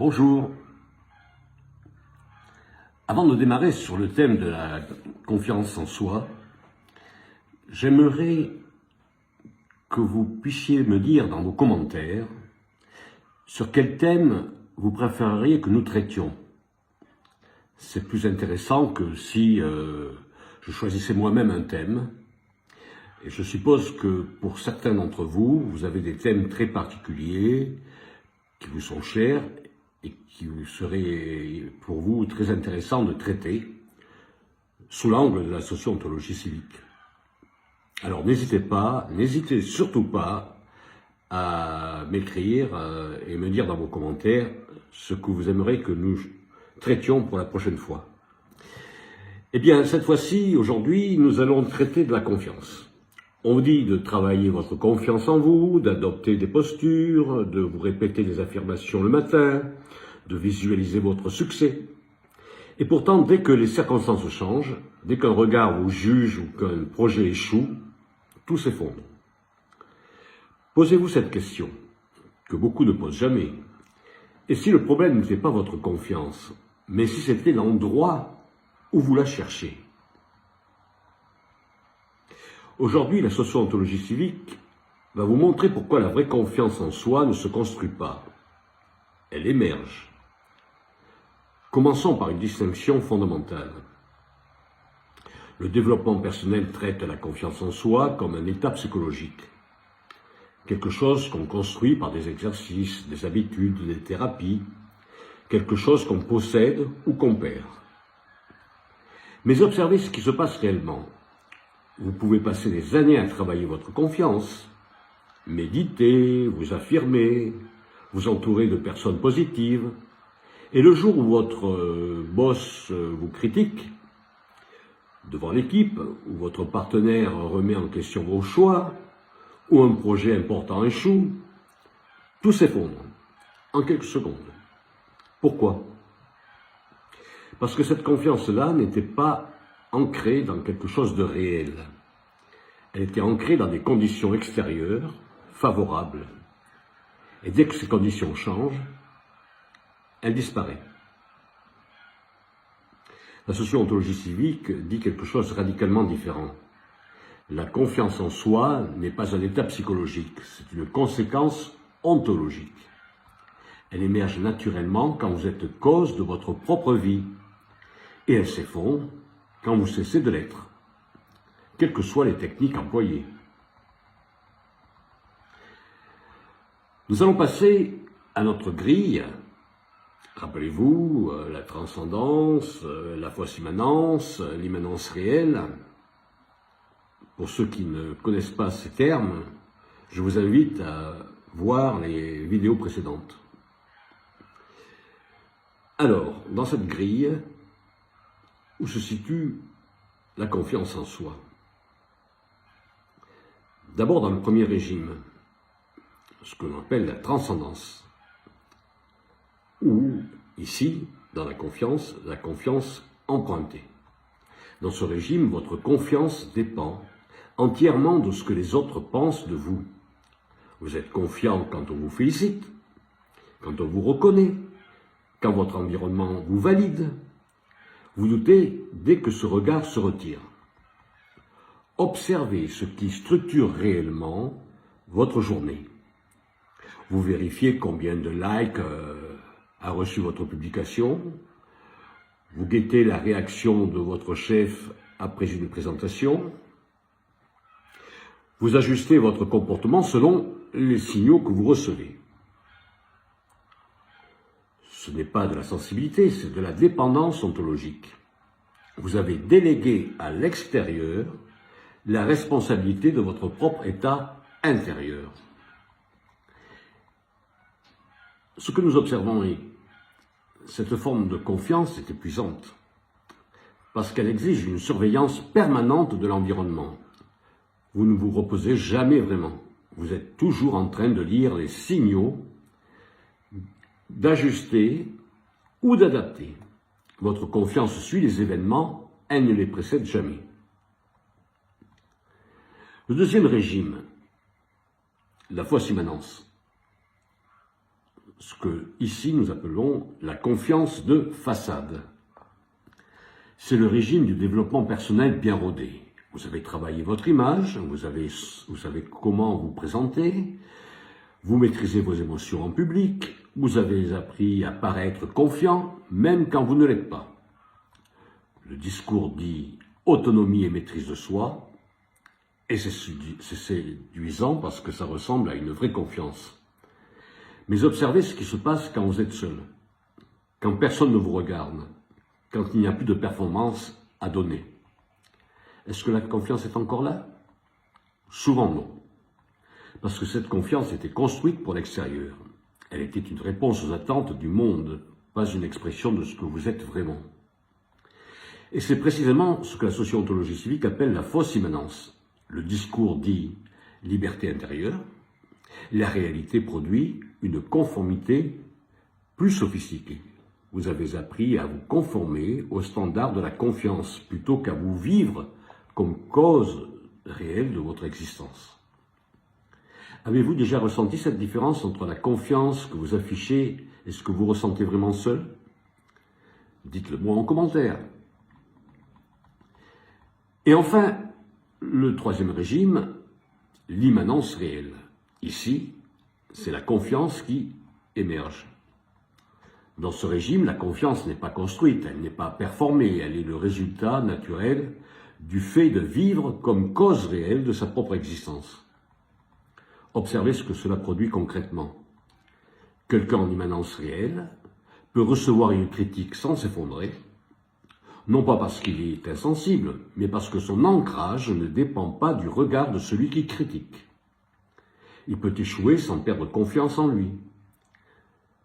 Bonjour. Avant de démarrer sur le thème de la confiance en soi, j'aimerais que vous puissiez me dire dans vos commentaires sur quel thème vous préféreriez que nous traitions. C'est plus intéressant que si je choisissais moi-même un thème. Et je suppose que pour certains d'entre vous, vous avez des thèmes très particuliers qui vous sont chers et qui seraient pour vous très intéressants de traiter sous l'angle de la socio-ontologie civique. Alors n'hésitez surtout pas à m'écrire et me dire dans vos commentaires ce que vous aimeriez que nous traitions pour la prochaine fois. Eh bien, cette fois-ci, aujourd'hui, nous allons traiter de la confiance. On vous dit de travailler votre confiance en vous, d'adopter des postures, de vous répéter des affirmations le matin, de visualiser votre succès. Et pourtant, dès que les circonstances changent, dès qu'un regard vous juge ou qu'un projet échoue, tout s'effondre. Posez-vous cette question, que beaucoup ne posent jamais. Et si le problème n'était pas votre confiance, mais si c'était l'endroit où vous la cherchez? Aujourd'hui, la socio-ontologie civique va vous montrer pourquoi la vraie confiance en soi ne se construit pas. Elle émerge. Commençons par une distinction fondamentale. Le développement personnel traite la confiance en soi comme un état psychologique. Quelque chose qu'on construit par des exercices, des habitudes, des thérapies, quelque chose qu'on possède ou qu'on perd. Mais observez ce qui se passe réellement. Vous pouvez passer des années à travailler votre confiance, méditer, vous affirmer, vous entourer de personnes positives, et le jour où votre boss vous critique, devant l'équipe, où votre partenaire remet en question vos choix, ou un projet important échoue, tout s'effondre en quelques secondes. Pourquoi? Parce que cette confiance-là n'était pas ancrée dans quelque chose de réel. Elle était ancrée dans des conditions extérieures, favorables. Et dès que ces conditions changent, elle disparaît. La socio-ontologie civique dit quelque chose de radicalement différent. La confiance en soi n'est pas un état psychologique, c'est une conséquence ontologique. Elle émerge naturellement quand vous êtes cause de votre propre vie. Et elle s'effondre quand vous cessez de l'être, quelles que soient les techniques employées. Nous allons passer à notre grille. Rappelez-vous, la transcendance, la fausse immanence, l'immanence réelle. Pour ceux qui ne connaissent pas ces termes, je vous invite à voir les vidéos précédentes. Alors, dans cette grille, où se situe la confiance en soi? D'abord dans le premier régime, ce que l'on appelle la transcendance, ou ici, dans la confiance empruntée. Dans ce régime, votre confiance dépend entièrement de ce que les autres pensent de vous. Vous êtes confiant quand on vous félicite, quand on vous reconnaît, quand votre environnement vous valide. Vous doutez dès que ce regard se retire. Observez ce qui structure réellement votre journée. Vous vérifiez combien de likes a reçu votre publication. Vous guettez la réaction de votre chef après une présentation. Vous ajustez votre comportement selon les signaux que vous recevez. Ce n'est pas de la sensibilité, c'est de la dépendance ontologique. Vous avez délégué à l'extérieur la responsabilité de votre propre état intérieur. Ce que nous observons est cette forme de confiance est épuisante parce qu'elle exige une surveillance permanente de l'environnement. Vous ne vous reposez jamais vraiment. Vous êtes toujours en train de lire les signaux, d'ajuster ou d'adapter. Votre confiance suit les événements, elle ne les précède jamais. Le deuxième régime, la fausse immanence. ce que ici nous appelons la confiance de façade. C'est le régime du développement personnel bien rodé. Vous avez travaillé votre image, vous savez comment vous présenter, vous maîtrisez vos émotions en public, vous avez appris à paraître confiant, même quand vous ne l'êtes pas. Le discours dit autonomie et maîtrise de soi, et c'est séduisant parce que ça ressemble à une vraie confiance. Mais observez ce qui se passe quand vous êtes seul, quand personne ne vous regarde, quand il n'y a plus de performance à donner. Est-ce que la confiance est encore là? Souvent non. Parce que cette confiance était construite pour l'extérieur. Elle était une réponse aux attentes du monde, pas une expression de ce que vous êtes vraiment. Et c'est précisément ce que la socio-ontologie civique appelle la fausse immanence. Le discours dit liberté intérieure, la réalité produit une conformité plus sophistiquée. Vous avez appris à vous conformer aux standards de la confiance plutôt qu'à vous vivre comme cause réelle de votre existence. Avez-vous déjà ressenti cette différence entre la confiance que vous affichez et ce que vous ressentez vraiment seul? Dites-le moi en commentaire. Et enfin, le troisième régime, l'immanence réelle. Ici, c'est la confiance qui émerge. Dans ce régime, la confiance n'est pas construite, elle n'est pas performée, elle est le résultat naturel du fait de vivre comme cause réelle de sa propre existence. Observez ce que cela produit concrètement. Quelqu'un en immanence réelle peut recevoir une critique sans s'effondrer, non pas parce qu'il est insensible, mais parce que son ancrage ne dépend pas du regard de celui qui critique. Il peut échouer sans perdre confiance en lui,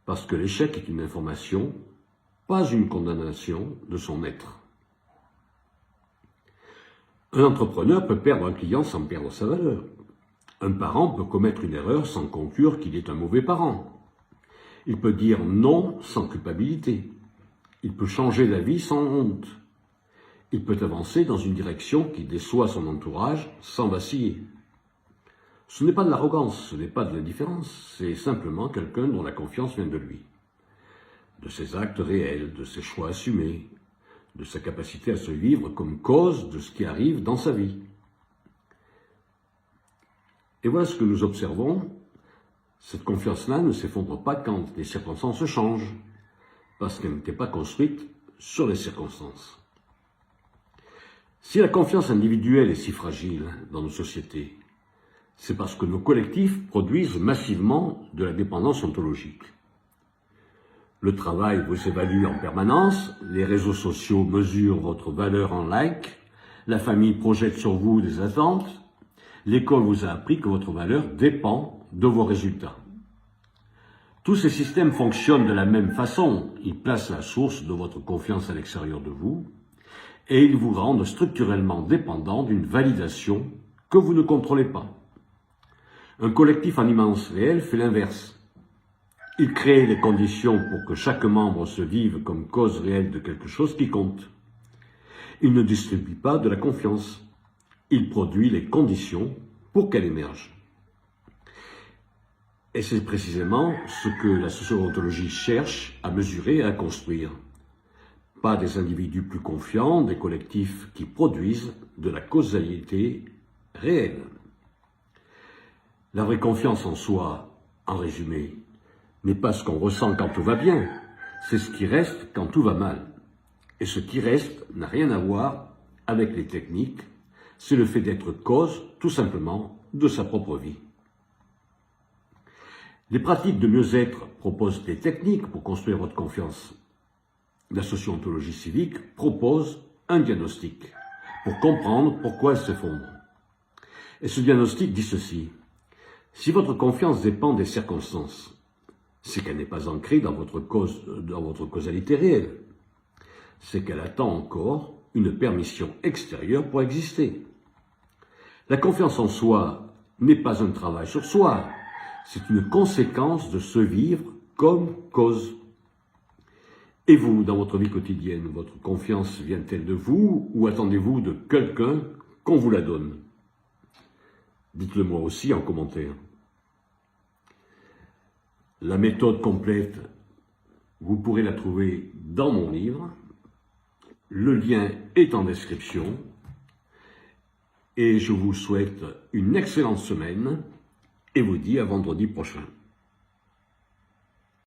parce que l'échec est une information, pas une condamnation de son être. Un entrepreneur peut perdre un client sans perdre sa valeur. Un parent peut commettre une erreur sans conclure qu'il est un mauvais parent. Il peut dire non sans culpabilité. Il peut changer d'avis sans honte. Il peut avancer dans une direction qui déçoit son entourage sans vaciller. Ce n'est pas de l'arrogance, ce n'est pas de l'indifférence, c'est simplement quelqu'un dont la confiance vient de lui, de ses actes réels, de ses choix assumés, de sa capacité à se vivre comme cause de ce qui arrive dans sa vie. Et voilà ce que nous observons, cette confiance-là ne s'effondre pas quand les circonstances changent, parce qu'elle n'était pas construite sur les circonstances. Si la confiance individuelle est si fragile dans nos sociétés, c'est parce que nos collectifs produisent massivement de la dépendance ontologique. Le travail vous évalue en permanence, les réseaux sociaux mesurent votre valeur en like, la famille projette sur vous des attentes, l'école vous a appris que votre valeur dépend de vos résultats. Tous ces systèmes fonctionnent de la même façon, ils placent la source de votre confiance à l'extérieur de vous et ils vous rendent structurellement dépendant d'une validation que vous ne contrôlez pas. Un collectif en immanence réelle fait l'inverse. Il crée les conditions pour que chaque membre se vive comme cause réelle de quelque chose qui compte. Il ne distribue pas de la confiance. Il produit les conditions pour qu'elle émerge. Et c'est précisément ce que la socio-ontologie cherche à mesurer et à construire. Pas des individus plus confiants, des collectifs qui produisent de la causalité réelle. La vraie confiance en soi, en résumé, n'est pas ce qu'on ressent quand tout va bien, c'est ce qui reste quand tout va mal. Et ce qui reste n'a rien à voir avec les techniques, c'est le fait d'être cause, tout simplement, de sa propre vie. Les pratiques de mieux-être proposent des techniques pour construire votre confiance. La socio-ontologie civique propose un diagnostic pour comprendre pourquoi elle s'effondre. Et ce diagnostic dit ceci. Si votre confiance dépend des circonstances, c'est qu'elle n'est pas ancrée dans votre causalité réelle. C'est qu'elle attend encore une permission extérieure pour exister. La confiance en soi n'est pas un travail sur soi, c'est une conséquence de se vivre comme cause. Et vous, dans votre vie quotidienne, votre confiance vient-elle de vous ou attendez-vous de quelqu'un qu'on vous la donne? Dites-le moi aussi en commentaire. La méthode complète, vous pourrez la trouver dans mon livre. Le lien est en description. Et je vous souhaite une excellente semaine et vous dis à vendredi prochain.